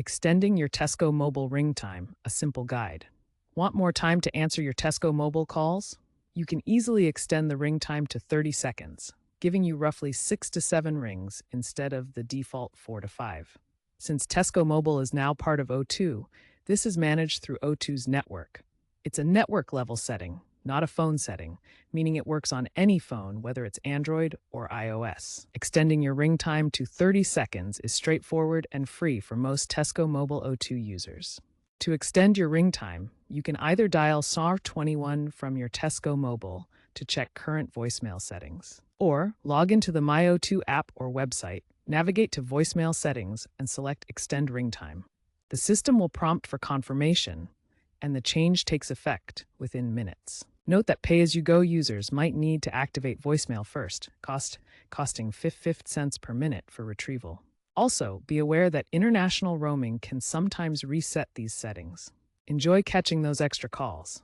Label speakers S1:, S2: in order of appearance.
S1: Extending your Tesco mobile ring time, a simple guide. Want more time to answer your Tesco mobile calls? You can easily extend the ring time to 30 seconds, giving you roughly 6 to 7 rings instead of the default 4 to 5. Since Tesco Mobile is now part of O2, this is managed through O2's network. It's a network level setting, not a phone setting, meaning it works on any phone, whether it's Android or iOS. Extending your ring time to 30 seconds is straightforward and free for most Tesco Mobile O2 users. To extend your ring time, you can either dial *21 from your Tesco Mobile to check current voicemail settings, or log into the My O2 app or website, navigate to voicemail settings, and select Extend Ring Time. The system will prompt for confirmation, and the change takes effect within minutes. Note that pay-as-you-go users might need to activate voicemail first, costing 50 cents per minute for retrieval. Also, be aware that international roaming can sometimes reset these settings. Enjoy catching those extra calls.